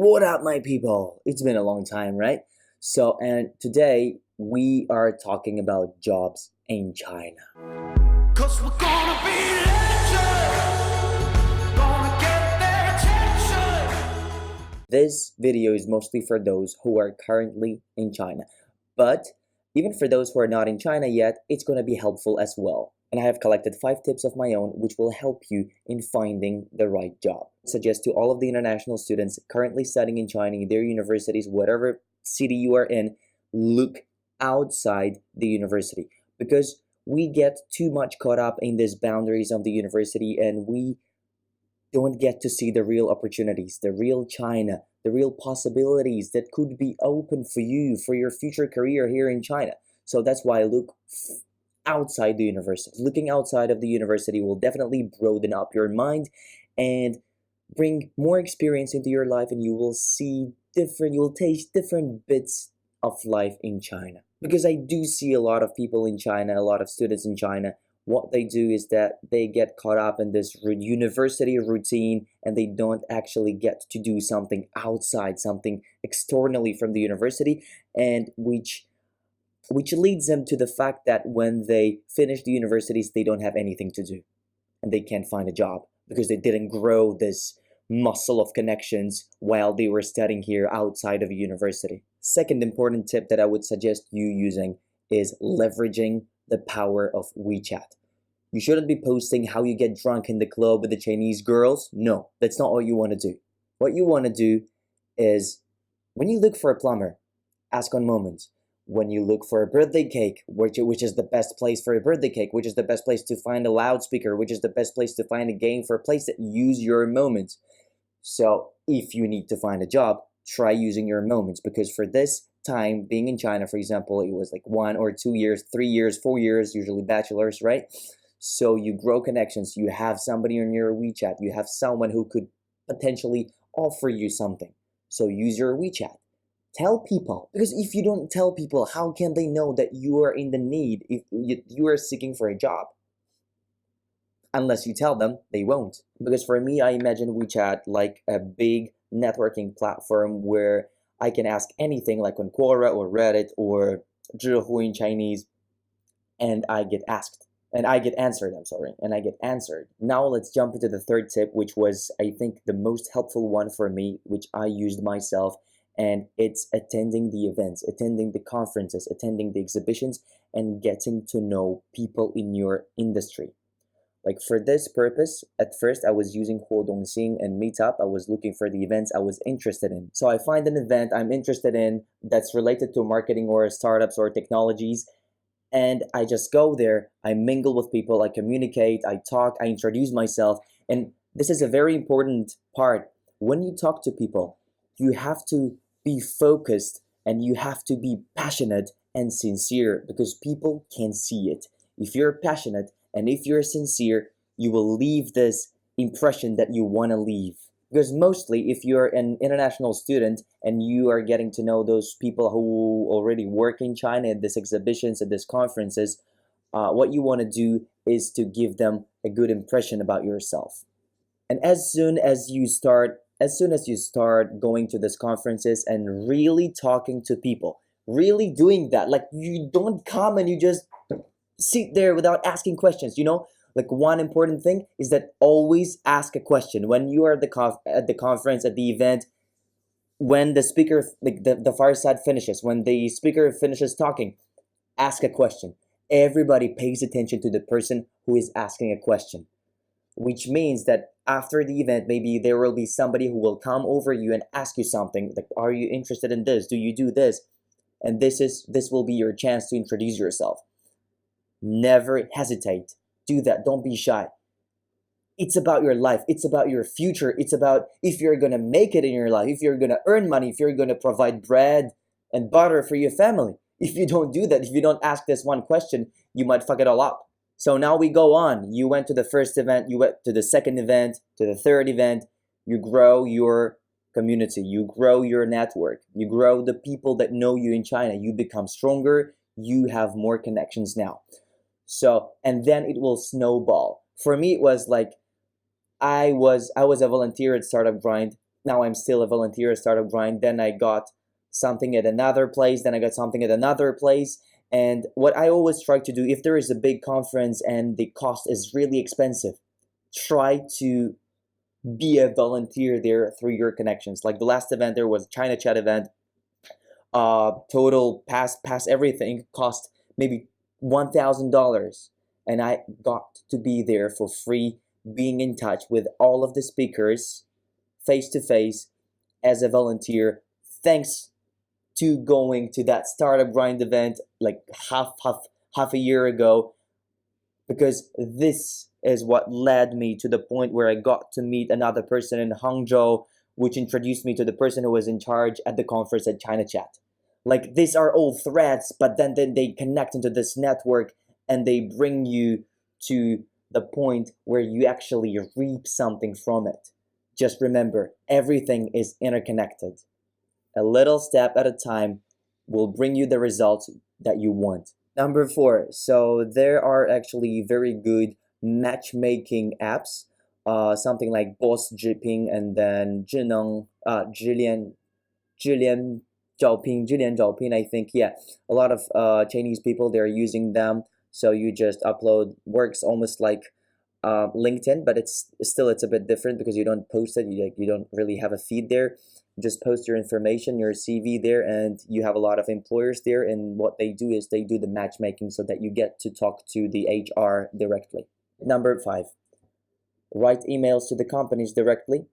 what up, my people? It's been a long time, right? And today we are talking about jobs in China. 'Cause we're gonna be legends, gonna get their attention. This video is mostly for those who are currently in China, but even for those who are not in China yet, it's going to be helpful as well. And I have collected 5 tips of my own which will help you in finding the right job. I suggest to all of the international students currently studying in China, in their universities, whatever city you are in, look outside the university, because we get too much caught up in these boundaries of the university and we don't get to see the real opportunities, the real China, the real possibilities that could be open for you, for your future career here in China. So that's why I look outside the university. Looking outside of the university will definitely broaden up your mind and bring more experience into your life, and you will taste different bits of life in China. Because I do see a lot of people in China, a lot of students in China, what they do is that they get caught up in this university routine and they don't actually get to do something outside, something externally from the university, and which leads them to the fact that when they finish the universities, they don't have anything to do and they can't find a job because they didn't grow this muscle of connections while they were studying here outside of a university. Second important tip that I would suggest you using is leveraging the power of WeChat. You shouldn't be posting how you get drunk in the club with the Chinese girls. No, that's not what you want to do. What you want to do is, when you look for a plumber, ask on Moments. When you look for a birthday cake, which is the best place for a birthday cake, which is the best place to find a loudspeaker, which is the best place to find a game, for a place that use your moments. So if you need to find a job, try using your moments, because for this time being in China, for example, it was like 1 or 2 years, 3 years, 4 years, usually bachelors, right? So you grow connections, you have somebody on your WeChat, you have someone who could potentially offer you something. So use your WeChat. Tell people, because if you don't tell people, how can they know that you are in the need, if you are seeking for a job? Unless you tell them, they won't. Because for me, I imagine WeChat like a big networking platform where I can ask anything, like on Quora or Reddit or Zhihu in Chinese, and I get asked. And I get answered, Now let's jump into the third tip, which was, I think, the most helpful one for me, which I used myself. And it's attending the events, attending the conferences, attending the exhibitions, and getting to know people in your industry. Like for this purpose, at first I was using Huodongxing and Meetup. I was looking for the events I was interested in. So I find an event I'm interested in that's related to marketing or startups or technologies, and I just go there, I mingle with people, I communicate, I talk, I introduce myself. And this is a very important part. When you talk to people, you have to be focused and you have to be passionate and sincere, because people can see it. If you're passionate and if you're sincere, you will leave this impression that you want to leave. Because mostly, if you're an international student and you are getting to know those people who already work in China at these exhibitions, at these conferences, what you want to do is to give them a good impression about yourself. And as soon as you start going to these conferences and really talking to people, really doing that, like you don't come and you just sit there without asking questions, Like one important thing is that always ask a question. When you are at the conference, at the event, when the speaker, like the fireside finishes, when the speaker finishes talking, ask a question. Everybody pays attention to the person who is asking a question, which means that after the event, maybe there will be somebody who will come over you and ask you something, like, are you interested in this? Do you do this? And this will be your chance to introduce yourself. Never hesitate. Do that. Don't be shy. It's about your life. It's about your future. It's about if you're going to make it in your life, if you're going to earn money, if you're going to provide bread and butter for your family. If you don't do that, if you don't ask this one question, you might fuck it all up. So now we go on. You went to the first event, you went to the second event, to the third event. You grow your community. You grow your network. You grow the people that know you in China. You become stronger. You have more connections now. So, and then it will snowball. For me, it was like, I was a volunteer at Startup Grind now I'm still a volunteer at Startup Grind. Then I got something at another place. Then I got something at another place. And what I always try to do, if there is a big conference and the cost is really expensive, try to be a volunteer there through your connections. Like the last event, there was a China Chat event. Total pass everything cost maybe $1,000, and I got to be there for free, being in touch with all of the speakers face to face as a volunteer, thanks to going to that Startup Grind event like half a year ago, because this is what led me to the point where I got to meet another person in Hangzhou, which introduced me to the person who was in charge at the conference at China Chat. Like, these are all threads, but then they connect into this network and they bring you to the point where you actually reap something from it. Just remember, everything is interconnected. A little step at a time will bring you the results that you want. Number 4, so there are actually very good matchmaking apps, something like Boss Jiping and then Zhilian Zhaopin, I think. Yeah, a lot of Chinese people, they're using them. So you just upload, works almost like LinkedIn, but it's a bit different because you don't post it. You don't really have a feed there. You just post your information, your CV there, and you have a lot of employers there. And what they do is they do the matchmaking so that you get to talk to the HR directly. Number 5, write emails to the companies directly.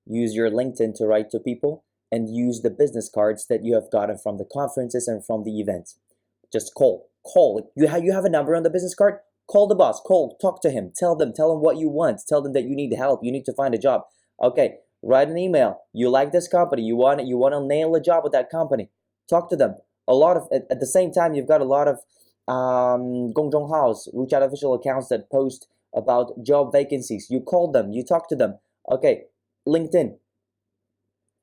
Use your LinkedIn to write to people, and use the business cards that you have gotten from the conferences and from the events. Just call. You have a number on the business card? Call the boss. Talk to him. Tell them what you want. Tell them that you need help. You need to find a job. Okay, write an email. You like this company. You want to nail a job with that company. Talk to them. At the same time, you've got a lot of Gongzhong House, WeChat official accounts that post about job vacancies. You call them. You talk to them. Okay, LinkedIn.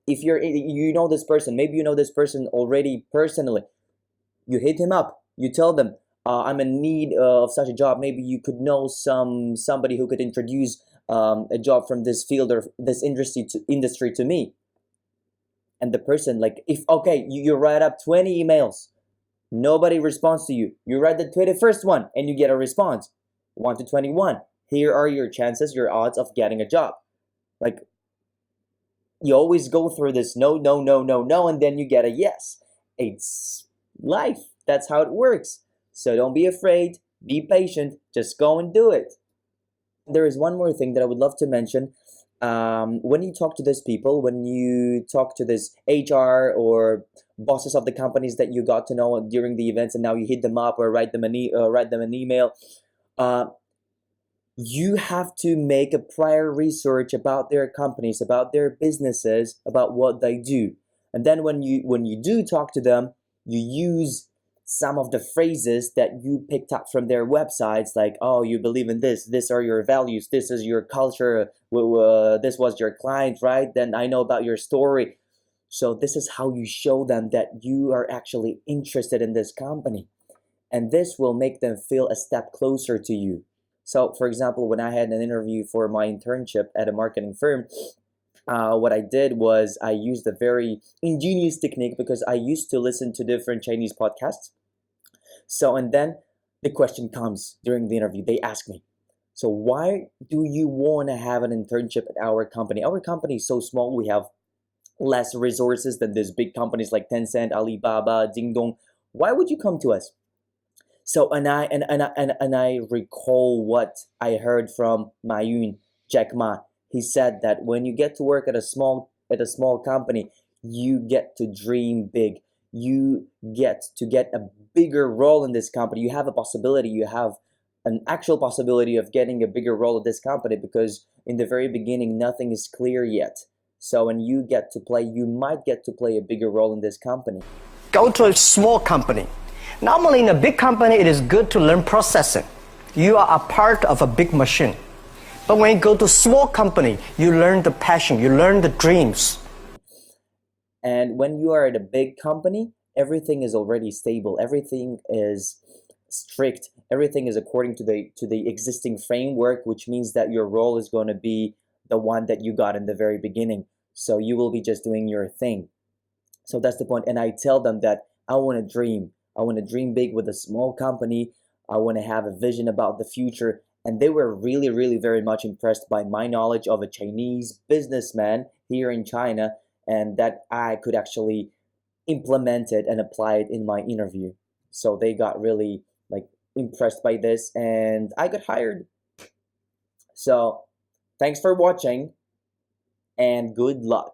If you know this person, maybe you know this person already personally, you hit him up. You tell them, I'm in need of such a job. Maybe you could know somebody who could introduce a job from this field or this industry to me. And the person, like, you write up 20 emails, nobody responds to you. You write the 21st one and you get a response. 1 to 21. Here are your chances, your odds of getting a job. Like, you always go through this no, and then you get a yes. It's life. That's how it works. So don't be afraid. Be patient. Just go and do it. There is one more thing that I would love to mention. When you talk to these people, when you talk to this HR or bosses of the companies that you got to know during the events, and now you hit them up or write them an email, you have to make a prior research about their companies, about their businesses, about what they do. And then when you do talk to them, you use some of the phrases that you picked up from their websites, like, oh, you believe in this are your values, this is your culture, this was your client, right? Then I know about your story. So this is how you show them that you are actually interested in this company. And this will make them feel a step closer to you. So, for example, when I had an interview for my internship at a marketing firm, what I did was I used a very ingenious technique because I used to listen to different Chinese podcasts. So, and then the question comes during the interview. They ask me, so why do you want to have an internship at our company? Our company is so small. We have less resources than these big companies like Tencent, Alibaba, Dingdong. Why would you come to us? So and I recall what I heard from Ma Yun, Jack Ma. He said that when you get to work at a small company, you get to dream big. You get to get a bigger role in this company. You have an actual possibility of getting a bigger role at this company, because in the very beginning nothing is clear yet. So when you might get to play a bigger role in this company. Go to a small company. Normally in a big company, it is good to learn processing. You are a part of a big machine. But when you go to a small company, you learn the passion, you learn the dreams. And when you are at a big company, everything is already stable. Everything is strict. Everything is according to the existing framework, which means that your role is going to be the one that you got in the very beginning. So you will be just doing your thing. So that's the point. And I tell them that I want to dream. I want to dream big with a small company. I want to have a vision about the future. And they were really, really very much impressed by my knowledge of a Chinese businessman here in China, and that I could actually implement it and apply it in my interview. So they got really like impressed by this, and I got hired. So thanks for watching, and good luck.